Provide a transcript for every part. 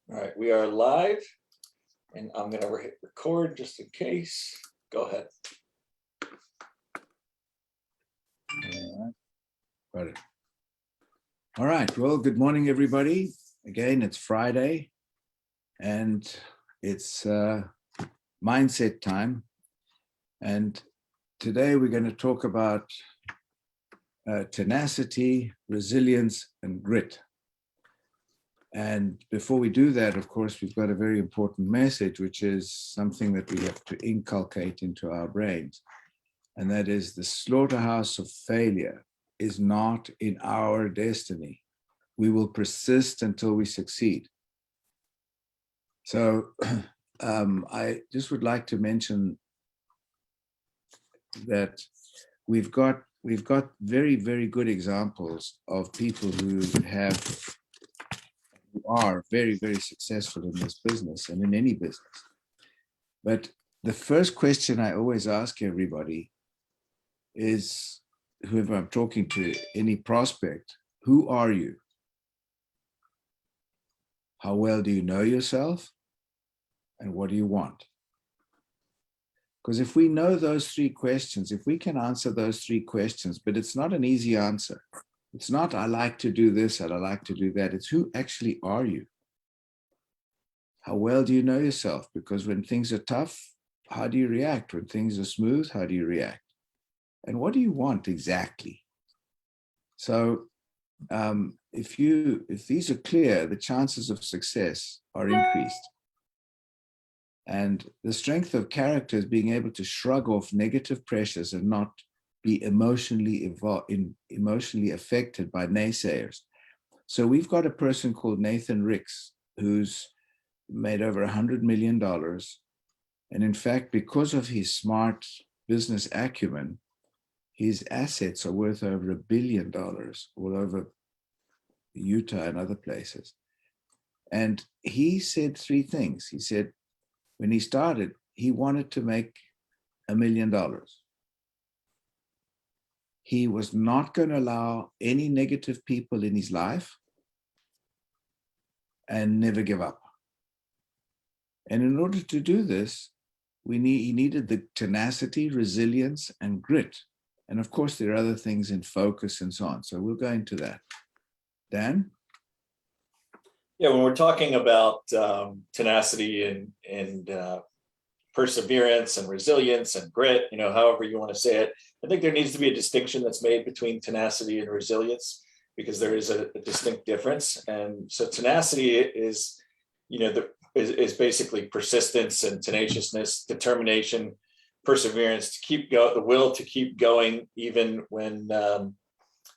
All right, we are live, and I'm going to hit record just in case. Go ahead. Got it. All right. Well, good morning, everybody. Again, it's Friday, and it's mindset time. And today we're going to talk about tenacity, resilience, and grit. And before we do that, of course, we've got a very important message, which is something that we have to inculcate into our brains. And that is the slaughterhouse of failure is not in our destiny. We will persist until we succeed. So I just would like to mention that we've got very, very good examples of people who are very, very successful in this business and in any business. But the first question I always ask everybody is, whoever I'm talking to, any prospect, who are you? How well do you know yourself? And what do you want? Because if we know those three questions, if we can answer those three questions, but it's not an easy answer. It's not, I like to do this and I like to do that. It's who actually are you? How well do you know yourself? Because when things are tough, how do you react? When things are smooth, how do you react? And what do you want exactly? So if these are clear, the chances of success are increased. And the strength of character is being able to shrug off negative pressures and not be emotionally affected by naysayers. So we've got a person called Nathan Ricks, who's made over $100 million. And in fact, because of his smart business acumen, his assets are worth over $1 billion all over Utah and other places. And he said three things. He said, when he started, he wanted to make $1 million. He was not going to allow any negative people in his life and never give up. And in order to do this, he needed the tenacity, resilience, and grit. And of course, there are other things in focus and so on. So we'll go into that. Dan? Yeah, when we're talking about tenacity and perseverance and resilience and grit, however you want to say it, I think there needs to be a distinction that's made between tenacity and resilience, because there is a distinct difference. And so tenacity is, is basically persistence and tenaciousness, determination, perseverance, to keep the will to keep going even when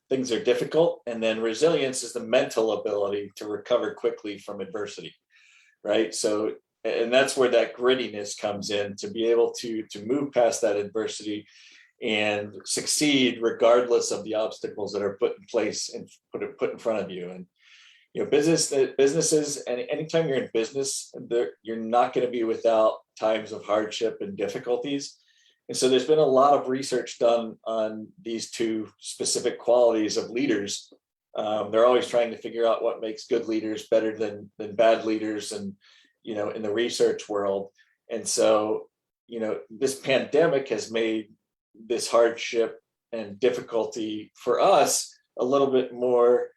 things are difficult. And then resilience is the mental ability to recover quickly from adversity, right? So, and that's where that grittiness comes in, to be able to move past that adversity and succeed regardless of the obstacles that are put in place and put in front of you. And businesses, and anytime you're in business, you're not going to be without times of hardship and difficulties. And so there's been a lot of research done on these two specific qualities of leaders. They're always trying to figure out what makes good leaders better than bad leaders, and in the research world. And so this pandemic has made this hardship and difficulty for us a little bit more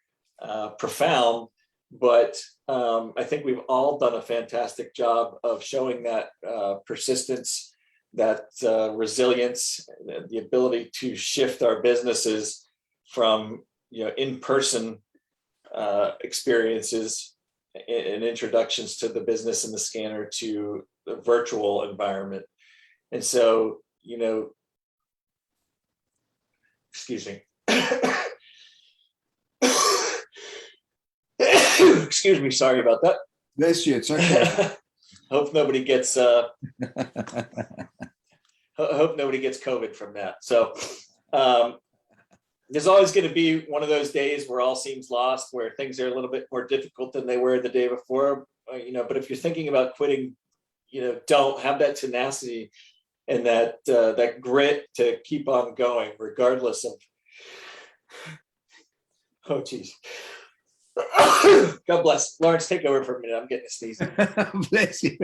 profound, but I think we've all done a fantastic job of showing that persistence, that resilience, the ability to shift our businesses from in-person experiences and introductions to the business and the scanner to the virtual environment. And so, excuse me. Excuse me, sorry about that. Bless you, it's okay. Hope nobody gets hope nobody gets COVID from that. So there's always going to be one of those days where all seems lost, where things are a little bit more difficult than they were the day before. But if you're thinking about quitting, don't have that tenacity and that grit to keep on going, regardless of, oh geez, God bless. Lawrence, take over for a minute. I'm getting a sneeze. Bless you.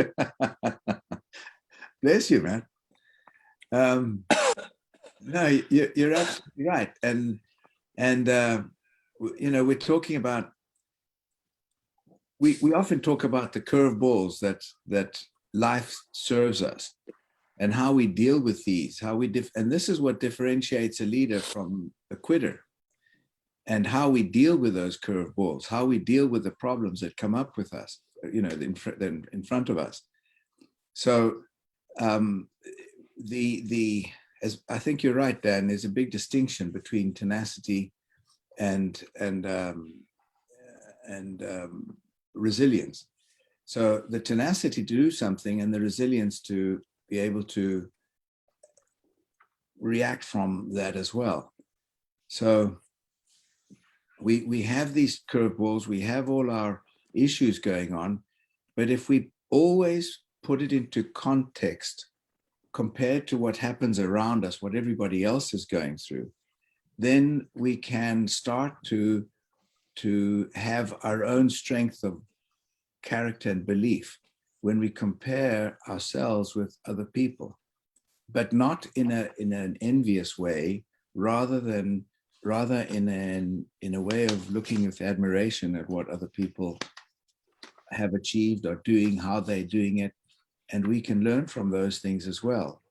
Bless you, man. No, you're absolutely right. And we're talking about, we often talk about the curveballs that life serves us and how we deal with these, and this is what differentiates a leader from a quitter, and how we deal with those curveballs, how we deal with the problems that come up with us, in front of us. So as I think you're right, Dan, there's a big distinction between tenacity and resilience. So the tenacity to do something and the resilience to be able to react from that as well. So we have these curveballs, we have all our issues going on, but if we always put it into context compared to what happens around us, what everybody else is going through, then we can start to have our own strength of character and belief when we compare ourselves with other people, but not in an envious way, rather in a way of looking with admiration at what other people have achieved or doing, how they're doing it, and we can learn from those things as well.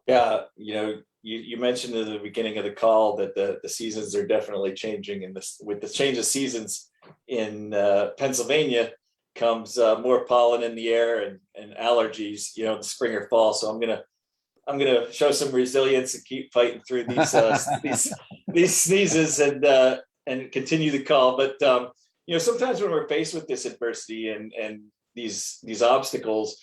Yeah, you mentioned at the beginning of the call that the seasons are definitely changing, and with the change of seasons in Pennsylvania comes more pollen in the air and allergies, in the spring or fall. So I'm gonna show some resilience and keep fighting through these these sneezes and continue the call. But sometimes when we're faced with this adversity and these obstacles,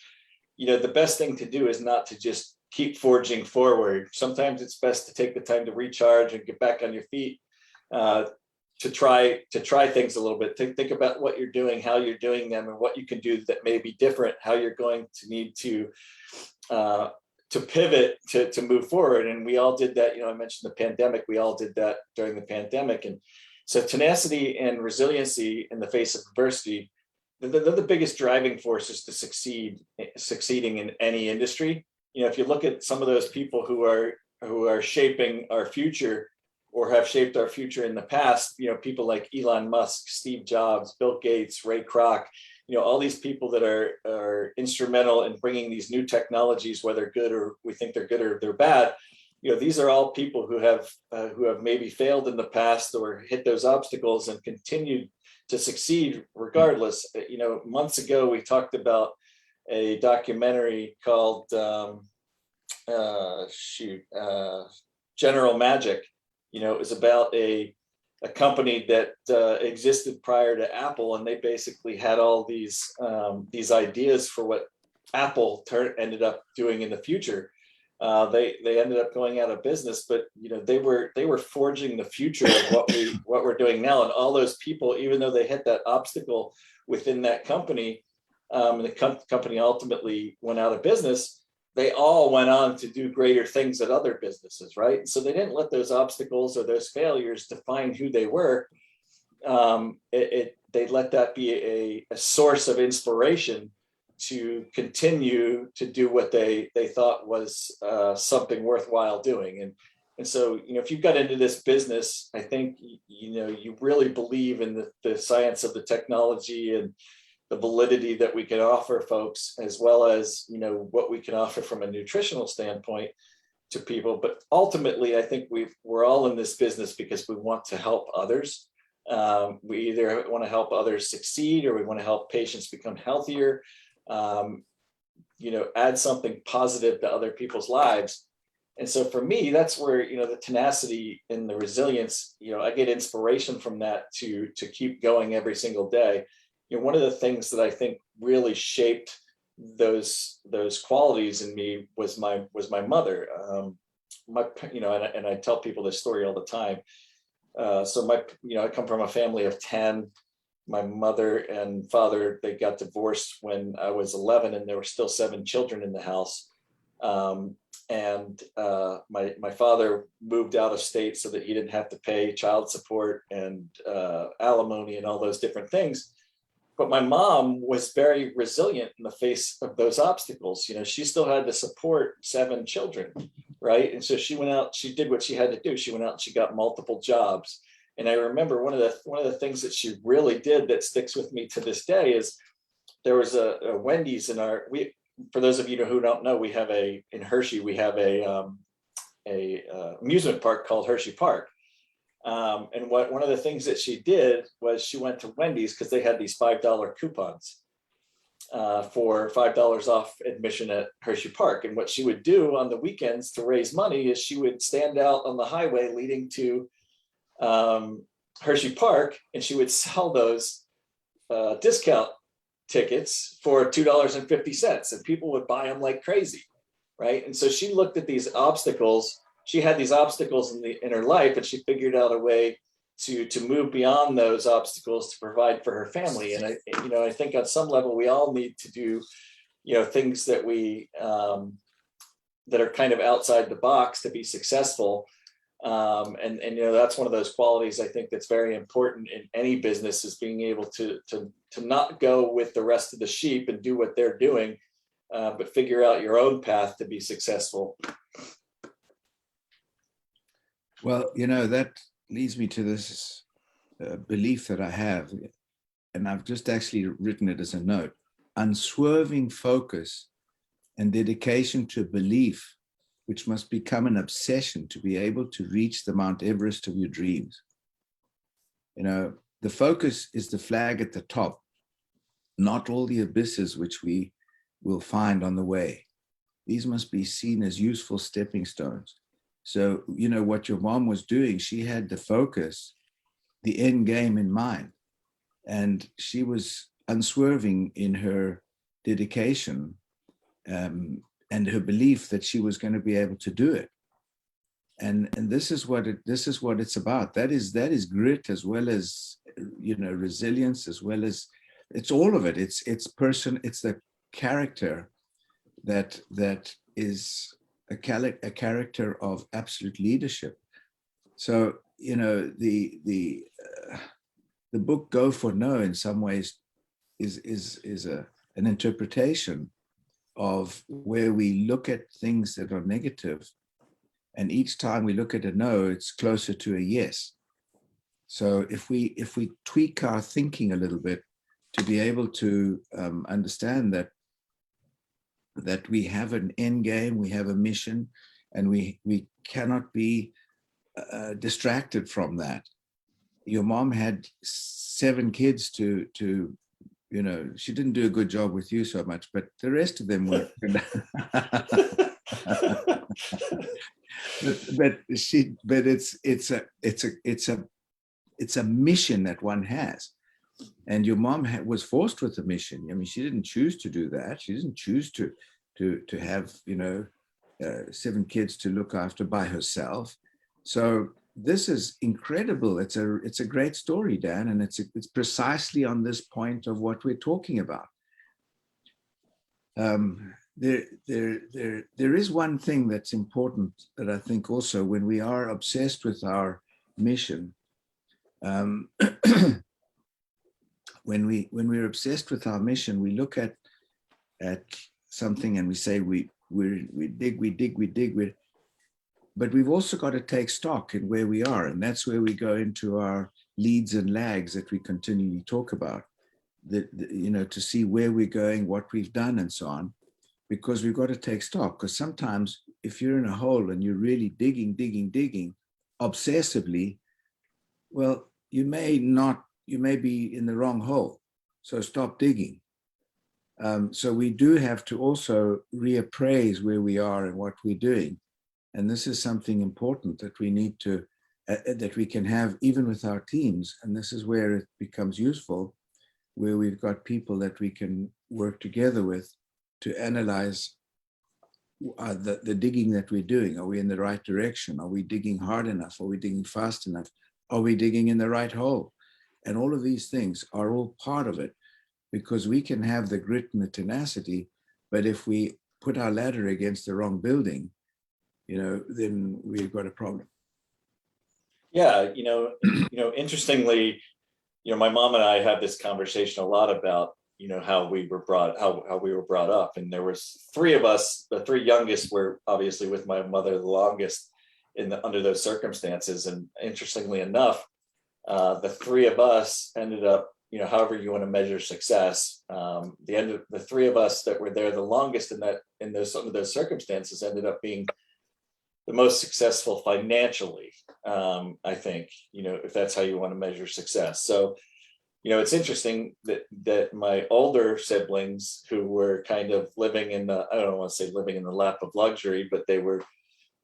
the best thing to do is not to just keep forging forward. Sometimes it's best to take the time to recharge and get back on your feet, to try things a little bit. Think about what you're doing, how you're doing them, and what you can do that may be different, how you're going to need to pivot to move forward. And we all did that. I mentioned the pandemic. We all did that during the pandemic. And so tenacity and resiliency in the face of adversity, they're the biggest driving forces to succeeding in any industry. If you look at some of those people who are shaping our future or have shaped our future in the past, people like Elon Musk, Steve Jobs, Bill Gates, Ray Kroc, all these people that are instrumental in bringing these new technologies, whether good or we think they're good or they're bad. These are all people who have maybe failed in the past or hit those obstacles and continued to succeed regardless. Months ago, we talked about a documentary called General Magic. It was about a company that existed prior to Apple, and they basically had all these ideas for what Apple ended up doing in the future. They ended up going out of business, but they were forging the future of what we're doing now. And all those people, even though they hit that obstacle within that company, and the company ultimately went out of business, they all went on to do greater things at other businesses, right? So they didn't let those obstacles or those failures define who they were. They let that be a source of inspiration to continue to do what they thought was something worthwhile doing. And so, if you've got into this business, I think, you really believe in the science of the technology and the validity that we can offer folks, as well as, what we can offer from a nutritional standpoint to people. But ultimately, I think we're all in this business because we want to help others. We either want to help others succeed, or we want to help patients become healthier, add something positive to other people's lives. And so for me, that's where, the tenacity and the resilience, I get inspiration from that to keep going every single day. One of the things that I think really shaped those qualities in me was my mother. And I tell people this story all the time. So I come from a family of 10. My mother and father, they got divorced when I was 11, and there were still 7 children in the house. My father moved out of state so that he didn't have to pay child support and alimony and all those different things. But my mom was very resilient in the face of those obstacles. You know, she still had to support 7 children, right? And so she went out, she did what she had to do. She went out and she got multiple jobs. And I remember one of the things that she really did that sticks with me to this day is there was a Wendy's in for those of you who don't know, we have in Hershey, we have a amusement park called Hershey Park. And one of the things that she did was she went to Wendy's because they had these $5 coupons for $5 off admission at Hershey Park. And what she would do on the weekends to raise money is she would stand out on the highway leading to Hershey Park, and she would sell those discount tickets for $2.50, and people would buy them like crazy, right? And so she looked at these obstacles. She had these obstacles in her life, and she figured out a way to move beyond those obstacles to provide for her family. And I think on some level we all need to do, things that we that are kind of outside the box to be successful. And that's one of those qualities I think that's very important in any business, is being able to not go with the rest of the sheep and do what they're doing, but figure out your own path to be successful. Well, that leads me to this belief that I have, and I've just actually written it as a note: unswerving focus and dedication to belief, which must become an obsession to be able to reach the Mount Everest of your dreams. The focus is the flag at the top, not all the abysses which we will find on the way. These must be seen as useful stepping stones. So, what your mom was doing, she had the focus, the end game in mind, and she was unswerving in her dedication and her belief that she was going to be able to do it. And this is what it's about. That is grit, as well as resilience, as well as, it's all of it. It's the character that is a character of absolute leadership. So the book Go for No in some ways is an interpretation of where we look at things that are negative, and each time we look at a no, it's closer to a yes. So if we tweak our thinking a little bit to be able to understand that we have an end game, we have a mission, and we cannot be distracted from that. Your mom had 7 kids to she didn't do a good job with you so much, but the rest of them were. but it's a mission that one has. And your mom was forced with a mission. I mean, she didn't choose to do that. She didn't choose to have 7 kids to look after by herself. So this is incredible. It's a great story, Dan, and it's precisely on this point of what we're talking about. There is one thing that's important that I think also, when we are obsessed with our mission, when we're obsessed with our mission, we look at something and we say we dig, but we've also got to take stock in where we are, and that's where we go into our leads and lags that we continually talk about. To see where we're going, what we've done, and so on, because we've got to take stock. Because sometimes if you're in a hole and you're really digging obsessively, well, you may be in the wrong hole. So stop digging. So we do have to also reappraise where we are and what we're doing. And this is something important that we need to, that we can have even with our teams. And this is where it becomes useful, where we've got people that we can work together with to analyze the digging that we're doing. Are we in the right direction? Are we digging hard enough? Are we digging fast enough? Are we digging in the right hole? And all of these things are all part of it, because we can have the grit and the tenacity, but if we put our ladder against the wrong building, then we've got a problem. Yeah, interestingly, my mom and I had this conversation a lot about, how we were brought up. And there was three of us, the three youngest were obviously with my mother the longest under those circumstances. And interestingly enough, the three of us ended up, however you want to measure success, the three of us that were there the longest in some of those circumstances ended up being the most successful financially. I think, if that's how you want to measure success. So, it's interesting that my older siblings, who were kind of living in I don't want to say living in the lap of luxury, but they were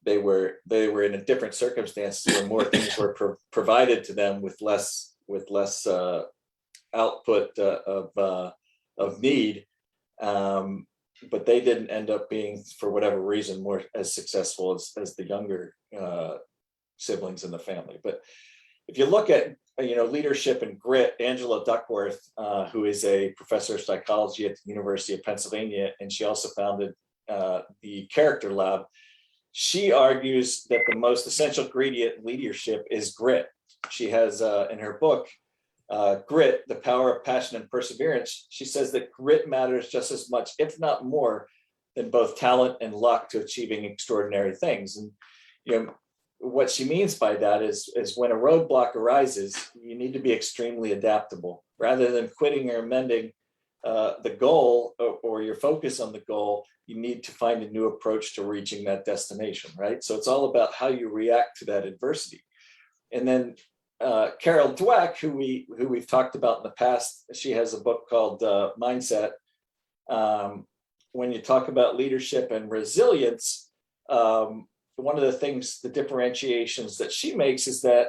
in a different circumstances where more things were provided to them with less output of need. But they didn't end up being, for whatever reason, more as successful as the younger siblings in the family. But if you look at leadership and grit, Angela Duckworth, who is a professor of psychology at the University of Pennsylvania, and she also founded the Character Lab, she argues that the most essential ingredient in leadership is grit. She has in her book, Grit, The Power of Passion and Perseverance, she says that grit matters just as much, if not more, than both talent and luck to achieving extraordinary things. And what she means by that is when a roadblock arises, you need to be extremely adaptable. Rather than quitting or amending the goal or your focus on the goal, you need to find a new approach to reaching that destination, right? So it's all about how you react to that adversity. And then Carol Dweck, who we've talked about in the past, she has a book called Mindset. When you talk about leadership and resilience, one of the things, the differentiations that she makes is that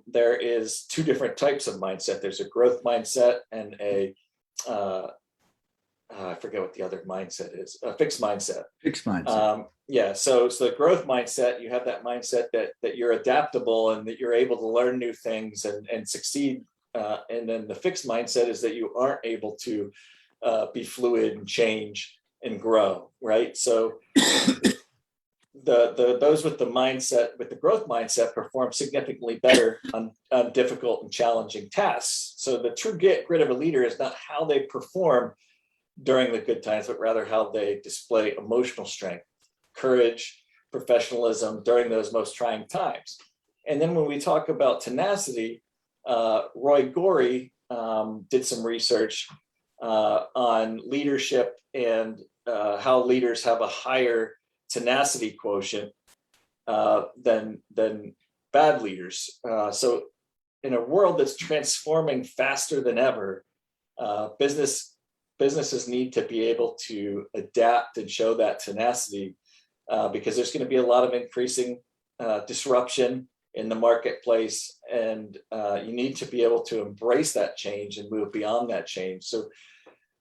there is two different types of mindset. There's a growth mindset and I forget what the other mindset is, a fixed mindset. Fixed mindset. So the growth mindset, you have that mindset that you're adaptable and that you're able to learn new things and succeed. And then the fixed mindset is that you aren't able to be fluid and change and grow, right? So those with the growth mindset perform significantly better on difficult and challenging tasks. So the true grit of a leader is not how they perform during the good times, but rather how they display emotional strength, courage, professionalism during those most trying times. And then when we talk about tenacity, Roy Gorey did some research on leadership and how leaders have a higher tenacity quotient than bad leaders. So in a world that's transforming faster than ever, businesses need to be able to adapt and show that tenacity because there's going to be a lot of increasing disruption in the marketplace, and you need to be able to embrace that change and move beyond that change. So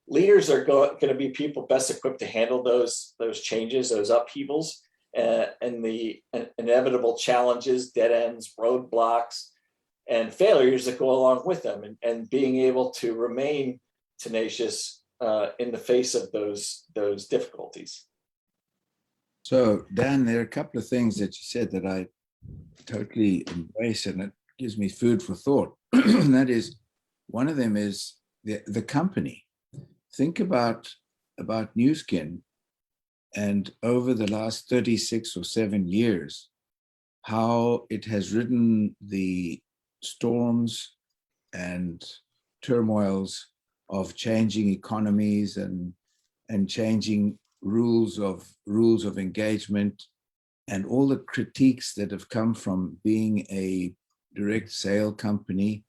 leaders are going to be people best equipped to handle those changes, those upheavals, and the inevitable challenges, dead ends, roadblocks, and failures that go along with them, and being able to remain tenacious in the face of those difficulties. So, Dan, there are a couple of things that you said that I totally embrace, and it gives me food for thought. And that is, one of them is the company. Think about Nu Skin, and over the last 36 or 7 years, how it has ridden the storms and turmoils of changing economies and changing rules of engagement, and all the critiques that have come from being a direct sale company,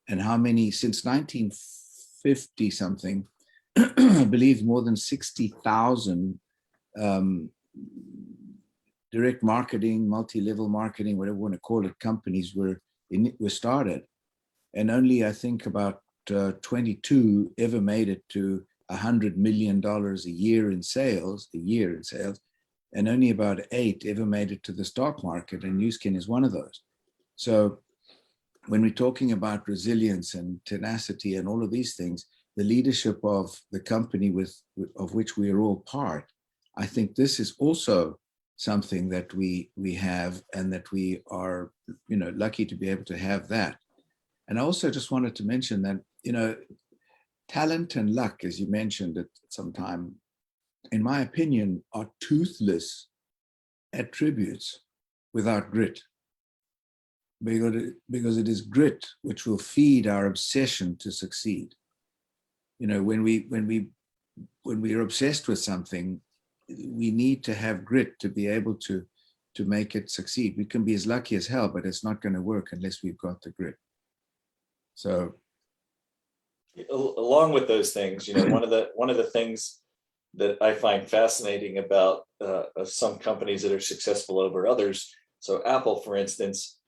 and how many since 1950 something, I believe more than 60,000 direct marketing, multi-level marketing, whatever you want to call it, companies were started, and only I think about 22 ever made it to $100 million a year in sales, and only about 8 ever made it to the stock market, and Nu Skin is one of those. So when we're talking about resilience and tenacity and all of these things, the leadership of the company of which we are all part, I think this is also something that we have, and that we are, lucky to be able to have that. And I also just wanted to mention that, talent and luck, as you mentioned at some time, in my opinion, are toothless attributes without grit. Because it is grit which will feed our obsession to succeed. When we are obsessed with something, we need to have grit to be able to make it succeed. We can be as lucky as hell, but it's not going to work unless we've got the grit. So, along with those things, one of the things that I find fascinating about some companies that are successful over others. So Apple, for instance,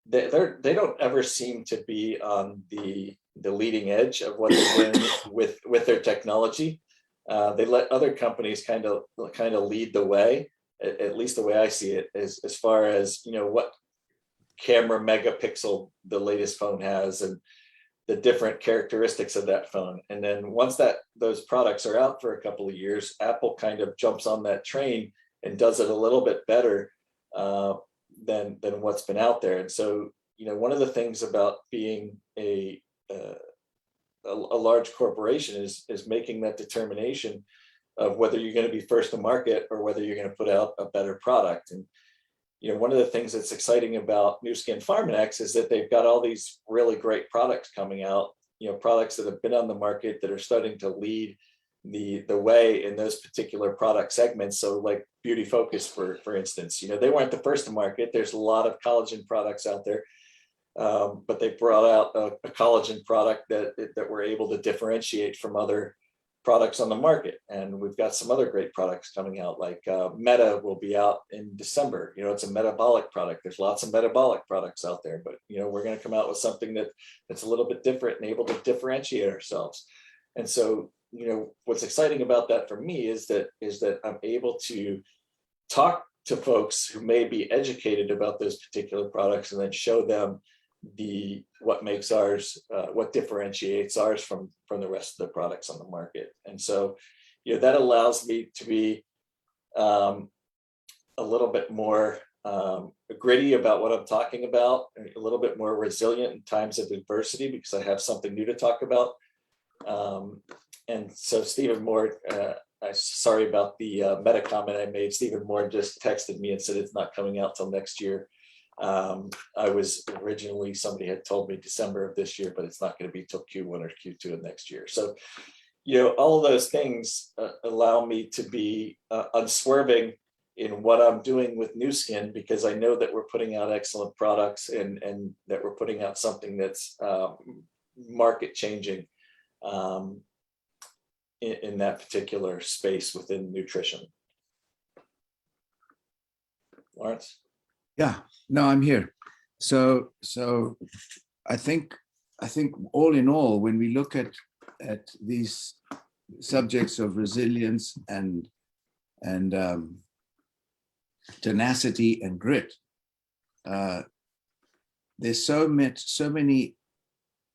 they don't ever seem to be on the leading edge of what they're doing with their technology. They let other companies kind of lead the way, at least the way I see it, as far as what camera megapixel the latest phone has and the different characteristics of that phone. And then once those products are out for a couple of years, Apple kind of jumps on that train and does it a little bit better than what's been out there. And so, one of the things about being a large corporation is making that determination of whether you're going to be first to market or whether you're going to put out a better product. And one of the things that's exciting about Nu Skin Pharmanex is that they've got all these really great products coming out, products that have been on the market that are starting to lead the way in those particular product segments. So like Beauty Focus, for instance, they weren't the first to market. There's a lot of collagen products out there, but they brought out a collagen product that we're able to differentiate from other products on the market. And we've got some other great products coming out, like Meta will be out in December. It's a metabolic product. There's lots of metabolic products out there, but we're going to come out with something that's a little bit different and able to differentiate ourselves. And so, what's exciting about that for me is that I'm able to talk to folks who may be educated about those particular products and then show them what makes ours, what differentiates ours from the rest of the products on the market. And so, that allows me to be a little bit more gritty about what I'm talking about, a little bit more resilient in times of adversity because I have something new to talk about. And so Stephen Moore, sorry about the meta comment I made. Stephen Moore just texted me and said it's not coming out till next year. I was originally, somebody had told me December of this year, but it's not going to be till Q1 or Q2 of next year. So, all of those things allow me to be unswerving in what I'm doing with Nu Skin, because I know that we're putting out excellent products and that we're putting out something that's market changing in that particular space within nutrition. Lawrence? Yeah, no, I'm here. So I think all in all, when we look at these subjects of resilience and tenacity and grit, there's so many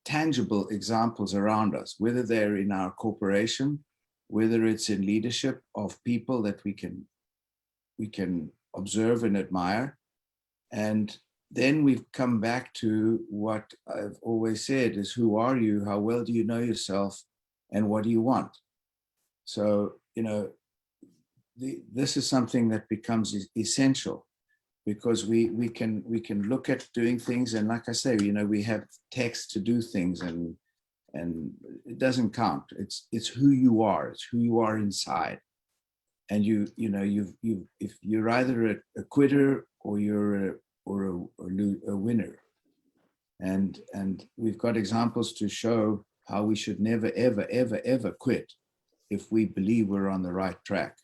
tangible examples around us, whether they're in our corporation, whether it's in leadership of people that we can observe and admire. And then we've come back to what I've always said is, who are you? How well do you know yourself? And what do you want? So, this is something that becomes essential, because we can look at doing things. And like I say, we have text to do things, and it doesn't count. It's who you are. It's who you are inside. And if you're either a quitter or you're a winner, and we've got examples to show how we should never ever quit if we believe we're on the right track.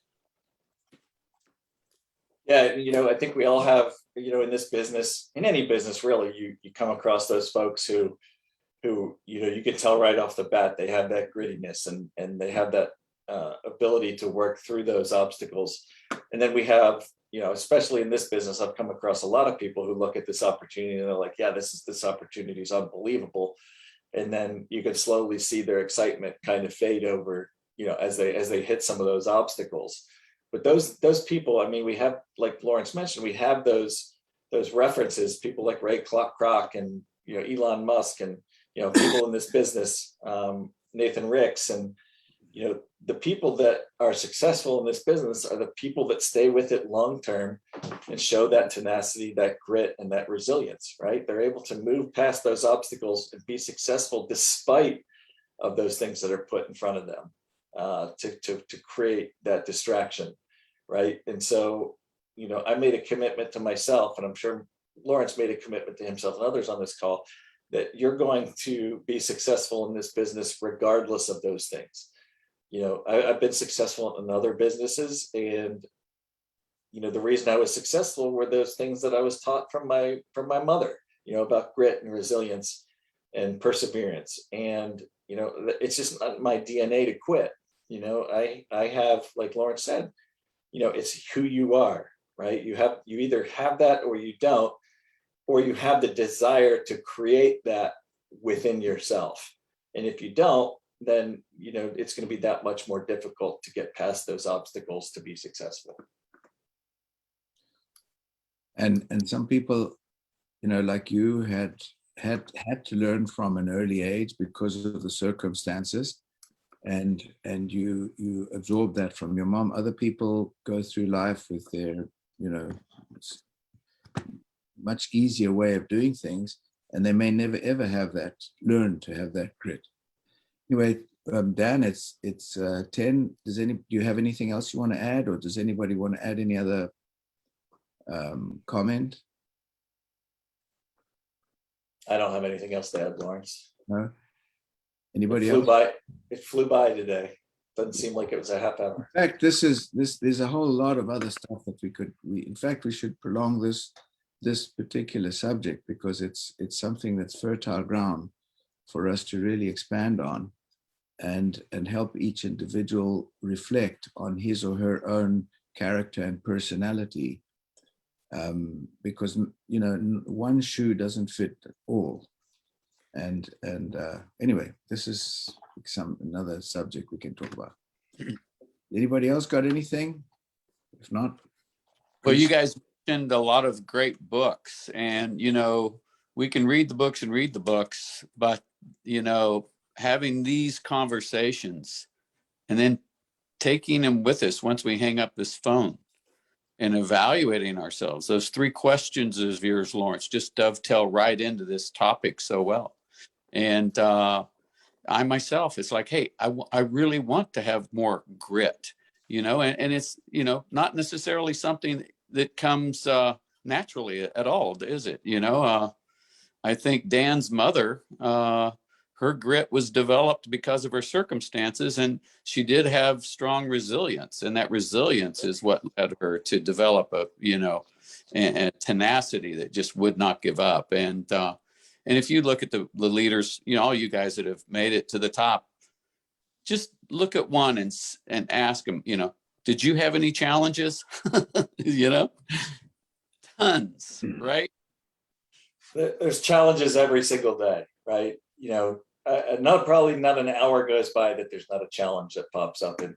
Yeah, I think we all have, in this business, in any business really, you come across those folks who you can tell right off the bat they have that grittiness and they have that ability to work through those obstacles. And then we have, especially in this business, I've come across a lot of people who look at this opportunity and they're like, yeah, this opportunity is unbelievable. And then you can slowly see their excitement kind of fade over, as they hit some of those obstacles. But those people, I mean, we have, like Lawrence mentioned, we have those references, people like Ray Kroc and Elon Musk, and people in this business, Nathan Ricks, and the people that are successful in this business are the people that stay with it long term and show that tenacity, that grit, and that resilience, right? They're able to move past those obstacles and be successful despite of those things that are put in front of them, to create that distraction, right? And so, I made a commitment to myself, and I'm sure Lawrence made a commitment to himself and others on this call, that you're going to be successful in this business regardless of those things. I've been successful in other businesses, and the reason I was successful were those things that I was taught from my mother, about grit and resilience and perseverance. And it's just not my DNA to quit. I have, like Lawrence said, it's who you are, right? You either have that or you don't, or you have the desire to create that within yourself. And if you don't, then it's going to be that much more difficult to get past those obstacles to be successful. And some people, like you, had to learn from an early age because of the circumstances, and you absorb that from your mom. Other people go through life with their much easier way of doing things, and they may never ever learn to have that grit. Anyway, Dan, it's 10. Do you have anything else you want to add, or does anybody want to add any other comment? I don't have anything else to add, Lawrence. No. Anybody else? It flew by today. Doesn't seem like it was a half hour. In fact, there's a whole lot of other stuff that we should prolong this particular subject, because it's something that's fertile ground for us to really expand on, and help each individual reflect on his or her own character and personality, because one shoe doesn't fit all. And anyway, this is another subject we can talk about. Anybody else got anything? If not, well, you guys mentioned a lot of great books, and we can read the books, but having these conversations and then taking them with us once we hang up this phone and evaluating ourselves, those 3 questions of yours, Lawrence, just dovetail right into this topic so well. And I myself, it's like, hey, I really want to have more grit, and it's, not necessarily something that comes naturally at all, is it? I think Dan's mother, her grit was developed because of her circumstances, and she did have strong resilience, and that resilience is what led her to develop a tenacity that just would not give up. And if you look at the leaders, all you guys that have made it to the top, just look at one and ask them, did you have any challenges? Tons, right? There's challenges every single day, right? Probably not an hour goes by that there's not a challenge that pops up in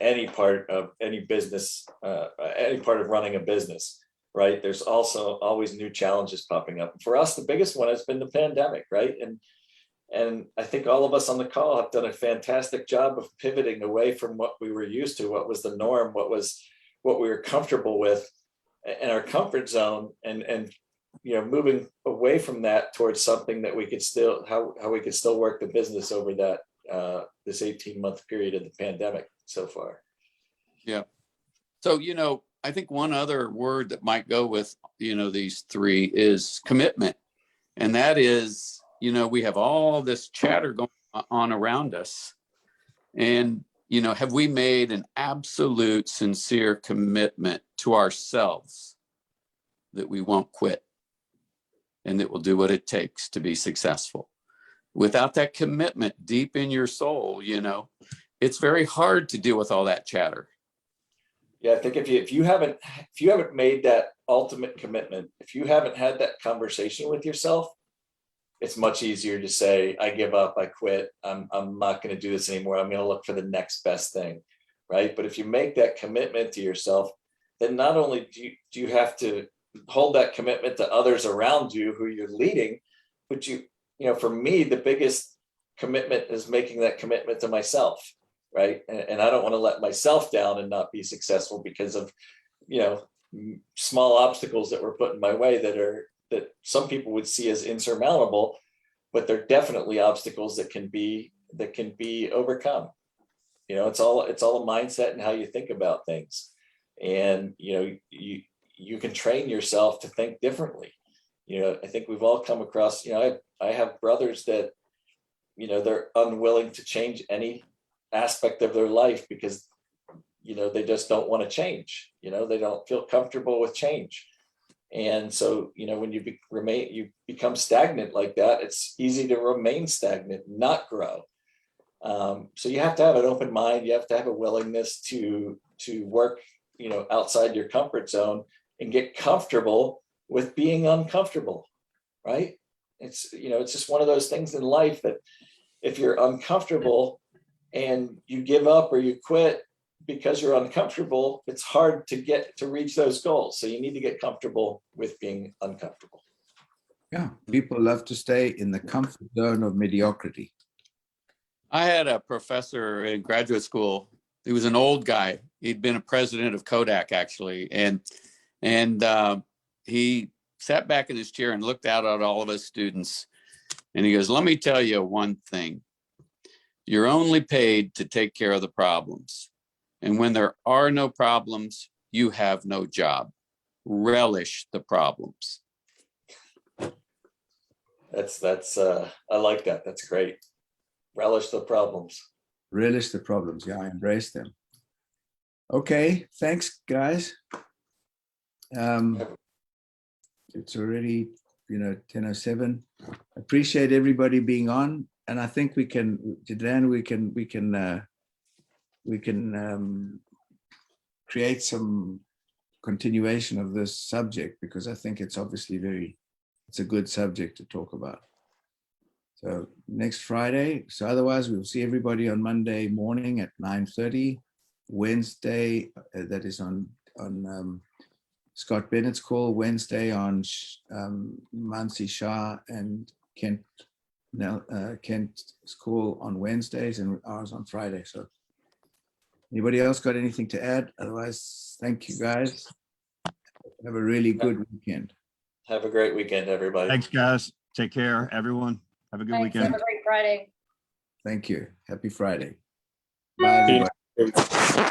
any part of any business, any part of running a business, right? There's also always new challenges popping up. For us, the biggest one has been the pandemic, right? And I think all of us on the call have done a fantastic job of pivoting away from what we were used to, what was the norm, what we were comfortable with in our comfort zone, and moving away from that towards something that we could still, how we could still work the business over that this 18-month period of the pandemic so far. Yeah. So, I think one other word that might go with, these 3 is commitment. And that is, we have all this chatter going on around us. And, have we made an absolute sincere commitment to ourselves that we won't quit and that we'll do what it takes to be successful? Without that commitment deep in your soul, it's very hard to deal with all that chatter. Yeah, I think if you haven't made that ultimate commitment, if you haven't had that conversation with yourself, it's much easier to say, I give up, I quit, I'm not going to do this anymore. I'm going to look for the next best thing. Right. But if you make that commitment to yourself, then not only do you have to hold that commitment to others around you who you're leading, but for me, the biggest commitment is making that commitment to myself. Right. And I don't want to let myself down and not be successful because of, small obstacles that were put in my way that some people would see as insurmountable, but they're definitely obstacles that can be overcome. It's all a mindset and how you think about things. And, you can train yourself to think differently. I think we've all come across, I have brothers that, they're unwilling to change any aspect of their life because, they just don't want to change. They don't feel comfortable with change. And so, when you become stagnant like that, it's easy to remain stagnant, not grow. So you have to have an open mind. You have to have a willingness to work, outside your comfort zone and get comfortable with being uncomfortable, right? It's just one of those things in life that if you're uncomfortable and you give up or you quit because you're uncomfortable, it's hard to reach those goals. So you need to get comfortable with being uncomfortable. Yeah, people love to stay in the comfort zone of mediocrity. I had a professor in graduate school. He was an old guy. He'd been a president of Kodak, actually. And he sat back in his chair and looked out at all of us students. And he goes, let me tell you one thing. You're only paid to take care of the problems. And when there are no problems, you have no job. Relish the problems. That's I like that. That's great. Relish the problems. Relish the problems. Yeah, I embrace them. Okay, thanks, guys. It's already 10:07. Appreciate everybody being on, and I think we can create some continuation of this subject because I think it's obviously it's a good subject to talk about. So next Friday. So otherwise, we'll see everybody on Monday morning at 9:30. Wednesday, that is on Scott Bennett's call. Wednesday on Mansi Shah and Kent's call on Wednesdays and ours on Friday. So anybody else got anything to add? Otherwise, thank you guys. Have a really good weekend. Have a great weekend, everybody. Thanks, guys. Take care, everyone. Have a good Thanks. weekend. Have a great Friday. Thank you. Happy Friday. Bye, everybody.